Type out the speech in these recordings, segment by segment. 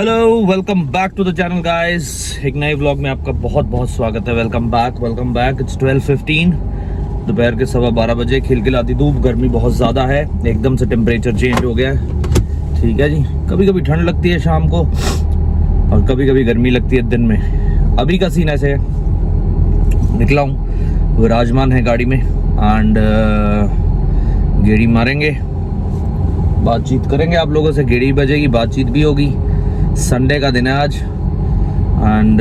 Hello, welcome back to the channel guys. एक नए vlog में आपका बहुत बहुत स्वागत है। Welcome back. इट्स 12:15, दोपहर के 12:15 बजे। खिलखिलाती धूप, गर्मी बहुत ज़्यादा है, एकदम से टेम्परेचर चेंज हो गया है। ठीक है जी, कभी कभी ठंड लगती है शाम को और कभी कभी गर्मी लगती है दिन में। अभी का सीन ऐसे है, निकला हूँ, विराजमान है गाड़ी में एंड गेड़ी मारेंगे, बातचीत करेंगे आप लोगों से। गेड़ी बजेगी, बातचीत भी होगी। संडे का दिन है आज एंड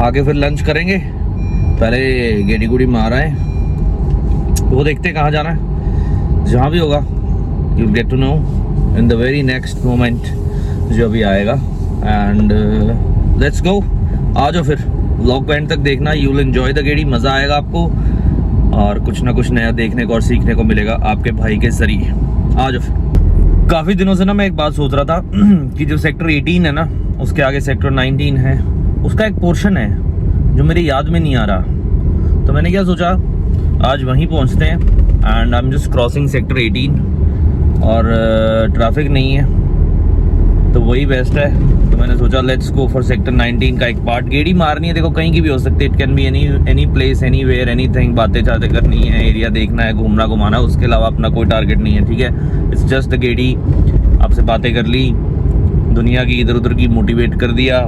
आगे फिर लंच करेंगे। पहले गेड़ी गुड़ी मारा है, वो देखते हैं कहाँ जाना है। जहाँ भी होगा you will get to know in the very next moment जो भी आएगा। And let's go. आ जाओ फिर, व्लॉग को एंड तक देखना। यू विल एंजॉय द गेड़ी, मज़ा आएगा आपको और कुछ ना कुछ नया देखने को और सीखने को मिलेगा आपके भाई के जरिए। आ जाओ फिर। काफ़ी दिनों से ना मैं एक बात सोच रहा था कि जो सेक्टर 18 है ना, उसके आगे सेक्टर 19 है, उसका एक पोर्शन है जो मेरी याद में नहीं आ रहा। तो मैंने क्या सोचा, आज वहीं पहुंचते हैं and I am just crossing sector 18 और ट्रैफिक नहीं है तो वही बेस्ट है। तो मैंने सोचा लेट्स गो फॉर सेक्टर 19 का एक पार्ट। गेड़ी मारनी है, देखो कहीं की भी हो सकती है। It can be any place, anywhere, anything. बातें चाहते करनी है, एरिया देखना है, घूमना घुमाना, उसके अलावा अपना कोई टारगेट नहीं है। ठीक है, इट्स जस्ट द गेड़ी। आपसे बातें कर ली, दुनिया की इधर उधर की मोटिवेट कर दिया,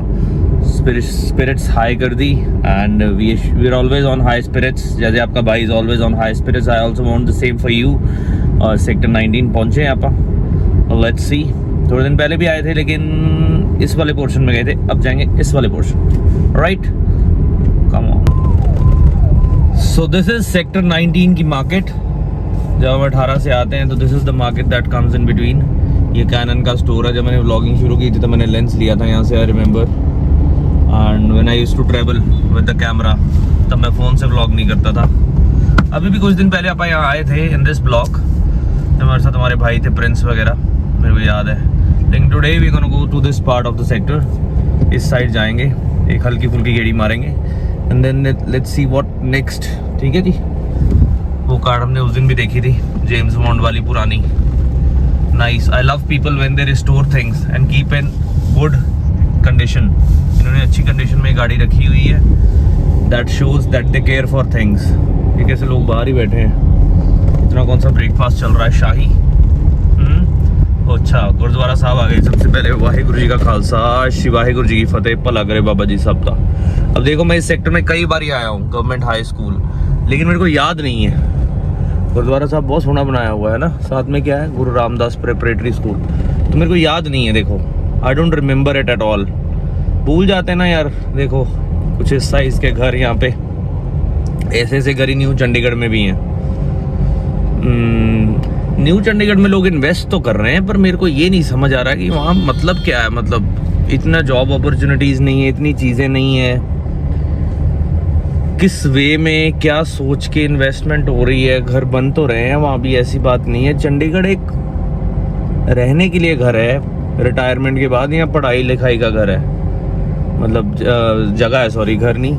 स्पिरिट्स हाई कर दी and we are always on high spirits. जैसे आपका भाई is always on high spirits, I also want the same for you. और सेक्टर 19 पहुंचे हैं आप, लेट्स सी। थोड़े दिन पहले भी आए थे लेकिन इस वाले पोर्शन में गए थे, अब जाएंगे इस वाले portion. Right, come on. So this is sector 19 की मार्केट। जब हम 18 से आते हैं तो this is the market that comes in between. ये कैनन का स्टोर है। जब मैंने व्लॉगिंग शुरू की थी तो मैंने लेंस लिया था यहाँ से, I remember. And when I used to travel with the camera, तब मैं फ़ोन से व्लॉग नहीं करता था। अभी भी कुछ दिन पहले आप यहाँ आए थे इन दिस ब्लॉक, हमारे साथ हमारे भाई थे प्रिंस वगैरह, मेरे को याद है। लेकिन today we gonna go to this part of the sector. इस साइड जाएंगे, एक हल्की फुल्की गेड़ी मारेंगे and then let's see what next. ठीक है जी। वो कार हमने उस दिन भी देखी थी, जेम्स बॉन्ड वाली पुरानी। Nice. I love people when they restore things and keep in good condition. इन्होंने अच्छी कंडीशन में गाड़ी रखी हुई है। That shows that they care for things. ये कैसे लोग बाहर ही बैठे हैं। इतना कौन सा ब्रेकफास्ट चल रहा है, शाही। अच्छा, गुरुद्वारा साहब आ गए। सबसे पहले वाहिगुरु जी का खालसा, श्री वाहिगुरु जी की फतेह। भला करे बाबा जी सब का। अब देखो, मैं इस सेक्टर में कई बार आया हूँ, गवर्नमेंट हाई स्कूल, लेकिन मेरे को याद नहीं है। गुरुद्वारा साहब बहुत सोना बनाया हुआ है ना, साथ में क्या है, गुरु रामदास प्रेपरेटरी स्कूल। तो मेरे को याद नहीं है, देखो I don't remember it at all. भूल जाते हैं ना यार। देखो कुछ इस साइज के घर यहाँ पे, ऐसे ऐसे घर ही न्यू चंडीगढ़ में भी हैं। न्यू चंडीगढ़ में लोग इन्वेस्ट तो कर रहे हैं, पर मेरे को ये नहीं समझ आ रहा कि वहाँ मतलब क्या है। मतलब इतना जॉब अपॉर्चुनिटीज़ नहीं है, इतनी चीज़ें नहीं है। किस वे में क्या सोच के इन्वेस्टमेंट हो रही है। घर बन तो रहे हैं वहाँ भी, ऐसी बात नहीं है। चंडीगढ़ एक रहने के लिए घर है, रिटायरमेंट के बाद यहाँ पढ़ाई लिखाई का घर है। मतलब जगह है, सॉरी घर नहीं,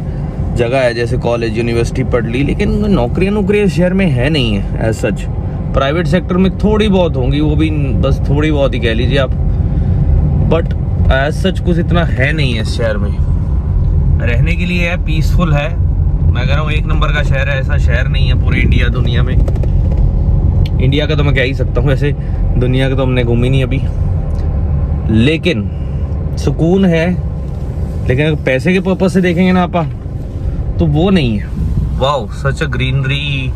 जगह है। जैसे कॉलेज यूनिवर्सिटी पढ़ ली, लेकिन नौकरियाँ शहर में है नहीं है एज सच। प्राइवेट सेक्टर में थोड़ी बहुत होंगी, वो भी बस थोड़ी बहुत ही कह लीजिए आप, बट एज सच कुछ इतना है नहीं है शहर में। रहने के लिए है, पीसफुल है। मैं कह रहा हूँ एक नंबर का शहर है, ऐसा शहर नहीं है पूरी इंडिया दुनिया में। इंडिया का तो मैं कह ही सकता हूँ, वैसे दुनिया का तो हमने घूमी नहीं अभी। लेकिन सुकून है। लेकिन अगर पैसे के पर्पज से देखेंगे ना आपा, तो वो नहीं है। वाओ, सच अ ग्रीनरी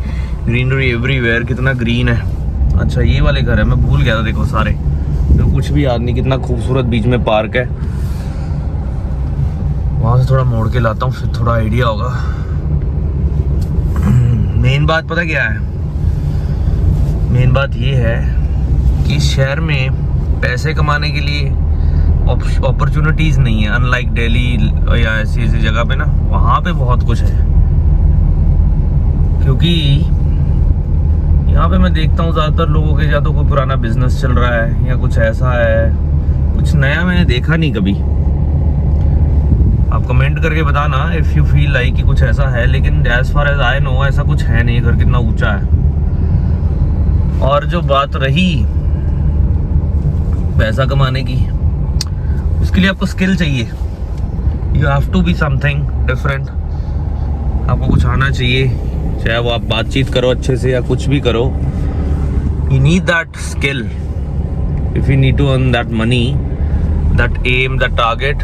एवरीवेयर। कितना ग्रीन है। अच्छा, ये वाले घर है, मैं भूल गया था। देखो सारे, तो कुछ भी याद नहीं। कितना खूबसूरत बीच में पार्क है। वहाँ से थोड़ा मोड़ के लाता हूँ, फिर थोड़ा आइडिया होगा। मेन बात पता क्या है, मेन बात ये है कि शहर में पैसे कमाने के लिए अपॉर्चुनिटीज़ नहीं है। अनलाइक दिल्ली या ऐसी जगह पे ना, वहाँ पे बहुत कुछ है। क्योंकि यहाँ पे मैं देखता हूँ ज़्यादातर लोगों के या तो कोई पुराना बिजनेस चल रहा है या कुछ ऐसा है। कुछ नया मैंने देखा नहीं कभी। आप कमेंट करके बताना इफ़ यू फील लाइक कि कुछ ऐसा है, लेकिन as far as I know ऐसा कुछ है नहीं। घर कितना ऊंचा है। और जो बात रही पैसा कमाने की। उसके लिए आपको स्किल चाहिए, you have to be something different. आपको कुछ आना चाहिए, चाहे वो आप बातचीत करो अच्छे से या कुछ भी करो। You need that skill if you need to earn that money, that aim, that target.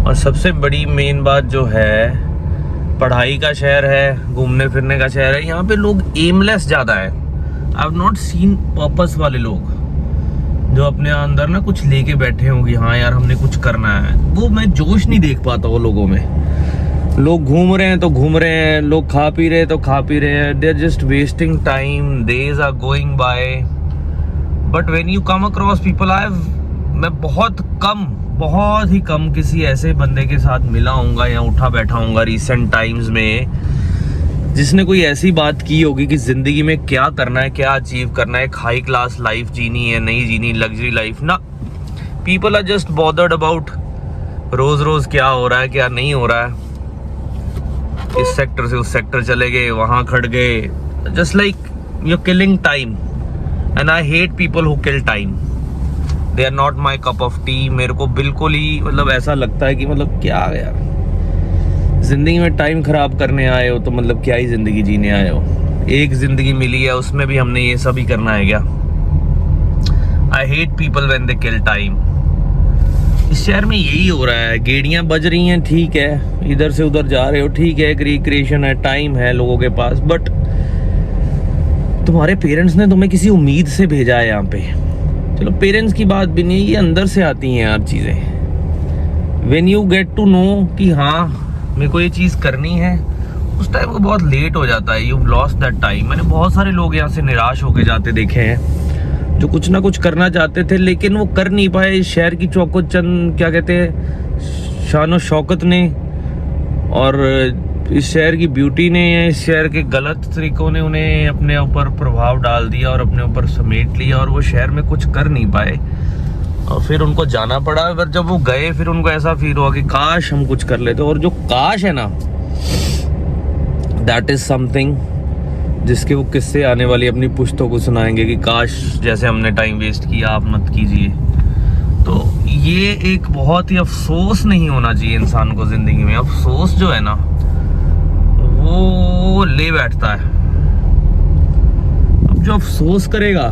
और सबसे बड़ी मेन बात जो है, पढ़ाई का शहर है, घूमने फिरने का शहर है, यहाँ पे लोग एमलेस ज़्यादा है। I have not seen purpose वाले लोग जो अपने अंदर ना कुछ लेके बैठे होंगे, हाँ यार हमने कुछ करना है। वो मैं जोश नहीं देख पाता वो लोगों में। लोग घूम रहे हैं तो घूम रहे हैं, लोग खा पी रहे हैं तो खा पी रहे हैं। They are just wasting time, days are going by. But when you come across people, मैं बहुत ही कम किसी ऐसे बंदे के साथ मिला हूँगा या उठा बैठा हूँगा रिसेंट टाइम्स में जिसने कोई ऐसी बात की होगी कि जिंदगी में क्या करना है, क्या अचीव करना है, एक हाई क्लास लाइफ जीनी है, नहीं जीनी, लग्जरी लाइफ ना। People are just bothered about रोज रोज क्या हो रहा है, क्या नहीं हो रहा है। इस सेक्टर से उस सेक्टर चले गए, वहां खड़ गए, just like you killing time. And I hate people who kill time, they are not my cup of tea. मेरे को बिल्कुल ही मतलब ऐसा लगता है कि मतलब क्या यार, जिंदगी में टाइम खराब करने आए हो तो मतलब क्या ही जिंदगी जीने आए हो। एक जिंदगी मिली है, उसमें भी हमने ये सब ही करना है क्या? आई hate people when they kill time. इस शहर में यही हो रहा है, गेड़ियां बज रही हैं, ठीक है, इधर से उधर जा रहे हो, ठीक है, एक रिक्रिएशन है, टाइम है लोगों के पास। बट तुम्हारे पेरेंट्स ने तुम्हें किसी उम्मीद से भेजा है यहाँ पे। चलो पेरेंट्स की बात भी नहीं, ये अंदर से आती हैं यार चीज़ें। When you get to know कि हाँ मेरे को ये चीज़ करनी है, उस टाइम को बहुत लेट हो जाता है। You lost that time. मैंने बहुत सारे लोग यहाँ से निराश होके जाते देखे हैं जो कुछ ना कुछ करना चाहते थे लेकिन वो कर नहीं पाए। इस शहर की चौकत चंद क्या कहते हैं शान शौकत ने, और इस शहर की ब्यूटी ने, या इस शहर के गलत तरीकों ने उन्हें अपने ऊपर प्रभाव डाल दिया और अपने ऊपर समेट लिया, और वो शहर में कुछ कर नहीं पाए और फिर उनको जाना पड़ा। पर जब वो गए फिर उनको ऐसा फील हुआ कि काश हम कुछ कर लेते। और जो काश है ना, दैट इज समथिंग जिसके वो किस्से आने वाली अपनी पुश्तों को सुनाएंगे कि काश जैसे हमने टाइम वेस्ट किया आप मत कीजिए। तो ये एक बहुत ही अफसोस नहीं होना चाहिए इंसान को ज़िंदगी में। अफसोस जो है ना वो ले बैठता है। अब जो अफसोस करेगा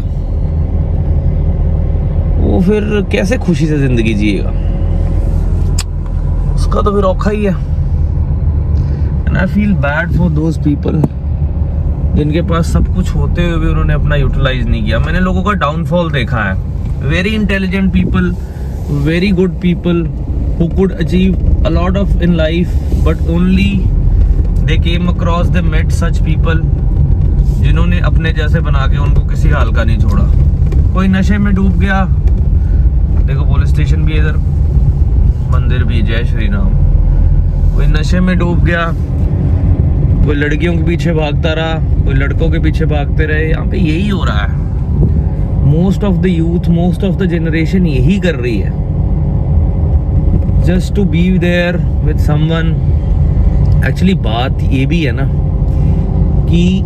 वो फिर कैसे खुशी से ज़िंदगी जिएगा, उसका तो फिर औखा ही है। And I feel bad for those people जिनके पास सब कुछ होते हुए भी उन्होंने अपना यूटिलाइज नहीं किया। मैंने लोगों का डाउनफॉल देखा है। Very intelligent people, very good people who could achieve a lot of in life, but only they came across, they met such people जिन्होंने अपने जैसे बना के उनको किसी हाल का नहीं छोड़ा। कोई नशे में डूब गया, देखो पुलिस स्टेशन भी है इधर, मंदिर भी, जय श्री राम। कोई नशे में डूब गया, कोई लड़कियों के पीछे भागता रहा, कोई लड़कों के पीछे भागते रहे। यहाँ पे यही हो रहा है। Most of the youth, most of the generation यही कर रही है, just to be there with someone. Actually बात ये भी है ना कि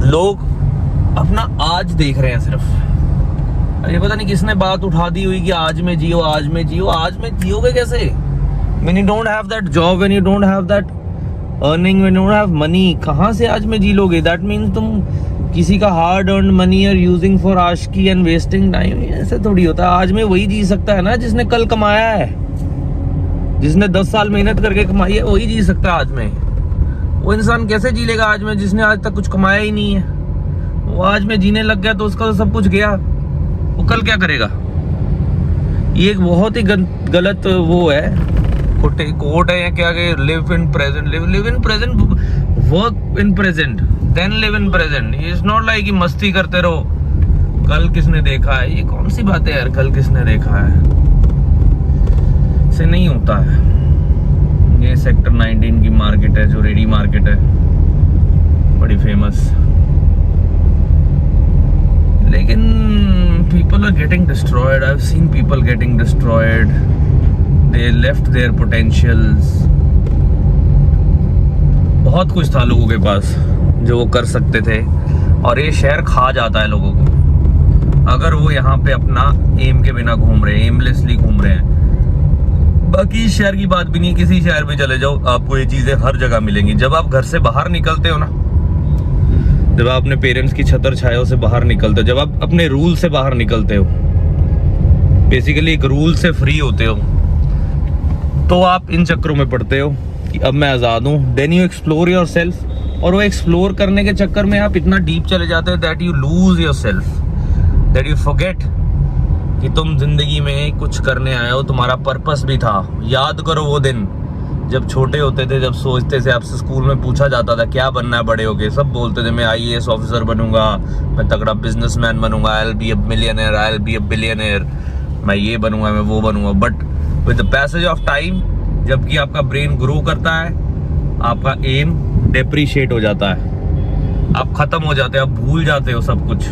लोग अपना आज देख रहे हैं सिर्फ। ये पता नहीं किसने बात उठा दी हुई कि आज में जियो, आज में जियो। आज में जियोगे कैसे? When you don't have that job, when you don't have that earning, when you don't have money, कहाँ से आज में जी लोगे? That means तुम किसी का hard earned money are using for Aashiqui and wasting time। ऐसे थोड़ी होता है। आज में वही जी सकता है ना जिसने कल कमाया है, जिसने 10 साल मेहनत करके कमाई है, वही जी सकता है आज में। वो इंसान कैसे जी लेगा आज में जिसने आज तक कुछ कमाया ही नहीं है? वो आज में जीने लग गया तो उसका तो सब कुछ गया, वो कल क्या करेगा? ये एक बहुत ही गलत वो है, कोट है या क्या, live in present, live in present, work in present, then live in present. It's not like कि मस्ती करते रहो, कल किसने देखा है। ये कौन सी बात है यार, कल किसने देखा है? से नहीं होता है। ये सेक्टर 19 की मार्केट है जो रेडी मार्केट है, बड़ी फेमस, लेकिन people are getting destroyed. I've seen people getting destroyed. They left their potentials. बहुत कुछ था लोगों के पास जो वो कर सकते थे, और ये शहर खा जाता है लोगों को। अगर वो यहाँ पे अपना एम के बिना घूम रहे हैं, एमलेसली घूम रहे हैं। बाकी इस शहर की बात भी नहीं, किसी शहर में चले जाओ आपको ये चीजें हर जगह मिलेंगी। जब आप घर से बाहर निकलते हो ना, जब आप अपने पेरेंट्स की छतर छाया से बाहर निकलते हो, जब आप अपने रूल से बाहर निकलते हो, बेसिकली एक रूल से फ्री होते हो, तो आप इन चक्करों में पड़ते हो कि अब मैं आज़ाद हूँ। Then you explore yourself, और वो एक्सप्लोर करने के चक्कर में आप इतना डीप चले जाते हो that you lose your self, that you forget कि तुम जिंदगी में कुछ करने आए हो, तुम्हारा पर्पस भी था। याद करो वो दिन जब छोटे होते थे, जब सोचते थे, आपसे स्कूल में पूछा जाता था क्या बनना है बड़े होके, सब बोलते थे मैं IAS ऑफिसर बनूंगा, मैं तगड़ा बिजनेसमैन बनूंगा, I will be a millionaire, I will be a billionaire, मैं ये बनूंगा, मैं वो बनूंगा। But with the passage of time, जबकि आपका ब्रेन ग्रो करता है, आपका एम डेप्रिशिएट हो जाता है, आप खत्म हो जाते हो, आप भूल जाते हो सब कुछ।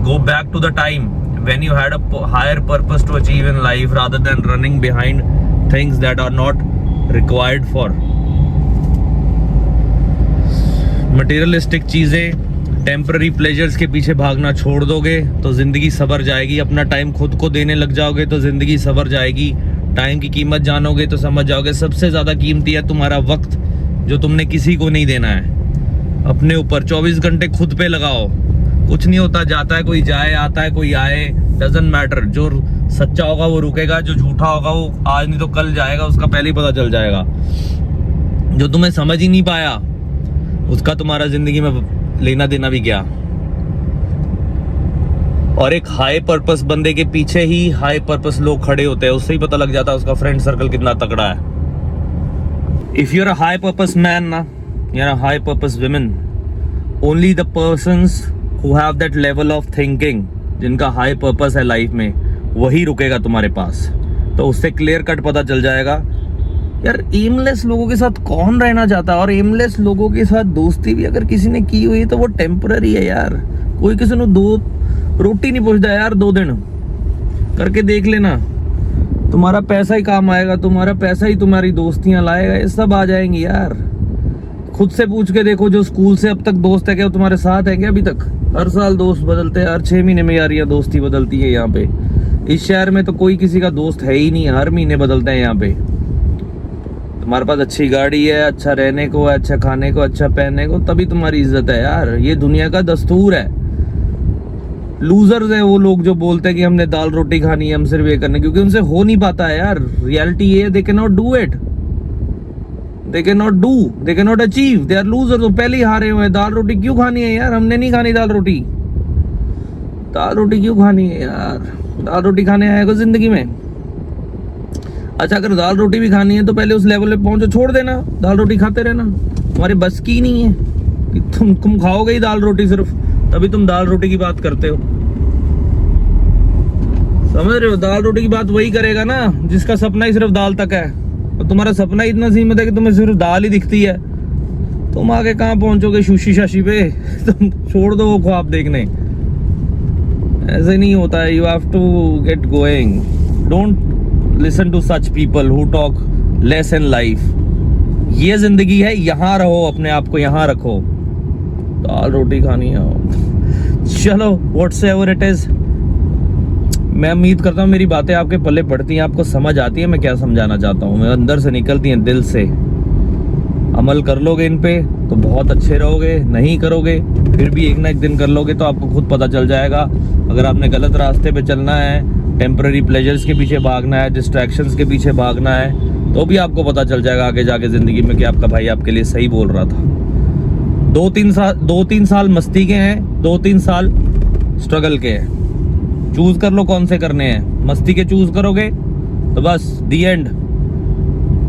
Go back to the time when you had a higher purpose to achieve in life rather than running behind things that are not required for. Materialistic चीजें, टेम्पररी प्लेजर्स के पीछे भागना छोड़ दोगे तो जिंदगी सवर जाएगी। अपना टाइम खुद को देने लग जाओगे तो जिंदगी सवर जाएगी। टाइम की कीमत जानोगे तो समझ जाओगे सबसे ज्यादा कीमती है तुम्हारा वक्त, जो तुमने किसी को नहीं देना है। अपने ऊपर 24 घंटे खुद पे लगाओ। कुछ नहीं होता, जाता है कोई, जाए, आता है कोई, आए, डजंट मैटर। जो सच्चा होगा वो रुकेगा, जो झूठा होगा वो आज नहीं तो कल जाएगा, उसका पहले ही पता चल जाएगा। जो तुम्हें समझ ही नहीं पाया उसका तुम्हारा जिंदगी में लेना देना भी क्या। और एक हाई पर्पस बंदे के पीछे ही हाई पर्पस लोग खड़े होते हैं, उससे ही पता लग जाता है उसका फ्रेंड सर्कल कितना तगड़ा है। If you are a high purpose man ना, you are a high purpose women, only the persons who have that level of thinking, जिनका हाई पर्पस है लाइफ में, वही रुकेगा तुम्हारे पास। तो उससे क्लियर कट पता चल जाएगा यार एमलेस लोगों के साथ कौन रहना चाहता है। और एमलेस लोगों के साथ दोस्ती भी अगर किसी ने की हुई तो वो टेम्पररी है यार। कोई किसी ने 2 रोटी नहीं पूछता यार 2 दिन करके देख लेना, तुम्हारा पैसा ही काम आएगा, तुम्हारा पैसा ही तुम्हारी दोस्तियां लाएगा, ये सब आ जाएंगी यार। खुद से पूछ के देखो, जो स्कूल से अब तक दोस्त है क्या वो तुम्हारे साथ है क्या अभी तक? हर साल दोस्त बदलते हैं, हर 6 महीने में यार ये दोस्ती बदलती है। यहाँ पे इस शहर में तो कोई किसी का दोस्त है ही नहीं, हर महीने बदलते हैं यहाँ पे। तुम्हारे पास अच्छी गाड़ी है, अच्छा रहने को, अच्छा खाने को, अच्छा पहनने को, तभी तुम्हारी इज्जत है यार। ये दुनिया का दस्तूर है। लूजर्स है वो लोग जो बोलते हैं कि हमने दाल रोटी खानी है, हम सिर्फ ये करने, क्योंकि उनसे हो नहीं पाता है यार। रियलिटी ये है, they can not do it, they can not do, they can not achieve, they are losers. वो पहले ही हारे हुए हैं। दाल रोटी क्यों खानी है यार? हमने नहीं खानी दाल रोटी। दाल रोटी क्यों खानी है यार? दाल रोटी खाने आएगा जिंदगी में? अच्छा, अगर दाल रोटी भी खानी है तो पहले उस लेवल पे पहुंचो, छोड़ देना दाल रोटी खाते रहना। तुम्हारे बस की नहीं है कि तुम खाओगे ही दाल रोटी सिर्फ, तभी तुम दाल रोटी की बात करते हो। समझ रहे हो? दाल रोटी की बात वही करेगा ना जिसका सपना ही सिर्फ दाल तक है। और तुम्हारा सपना इतना सीमित है कि तुम्हें सिर्फ दाल ही दिखती है, तुम आगे कहाँ पहुंचोगे सुशी शाशी पे? तुम छोड़ दो वो ख्वाब देखने, ऐसे नहीं होता है। You have to get going. Don't listen to such people who talk less in life. ये जिंदगी है, यहाँ रहो, अपने आप को यहाँ रखो। दाल रोटी खानी है, चलो व्हाट्सएवर इट इज। मैं उम्मीद करता हूँ मेरी बातें आपके पल्ले पड़ती हैं, आपको समझ आती है मैं क्या समझाना चाहता हूँ। मैं अंदर से निकलती हैं, दिल से। अमल कर लोगे इन पे तो बहुत अच्छे रहोगे, नहीं करोगे फिर भी एक ना एक दिन कर लोगे तो आपको खुद पता चल जाएगा। अगर आपने गलत रास्ते पे चलना है, टेम्पररी प्लेजर्स के पीछे भागना है, डिस्ट्रैक्शंस के पीछे भागना है, तो भी आपको पता चल जाएगा आगे जाके जिंदगी में कि आपका भाई आपके लिए सही बोल रहा था। 2-3 साल मस्ती के हैं, 2-3 साल स्ट्रगल के हैं। चूज कर लो कौन से करने हैं। मस्ती के चूज करोगे तो बस दी एंड,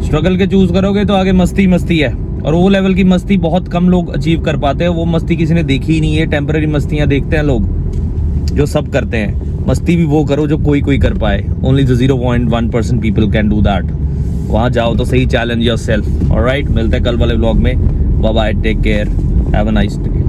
स्ट्रगल के चूज करोगे तो आगे मस्ती मस्ती है। और वो लेवल की मस्ती बहुत कम लोग अचीव कर पाते हैं। वो मस्ती किसी ने देखी ही नहीं है। टेम्पररी मस्तियां देखते हैं लोग जो सब करते हैं। मस्ती भी वो करो जो कोई कोई कर पाए। Only the 0.1% people can do that. वहां जाओ तो सही, चैलेंज योरसेल्फ। ऑलराइट, मिलते हैं कल वाले व्लॉग में। Bye bye, take care, have a nice day.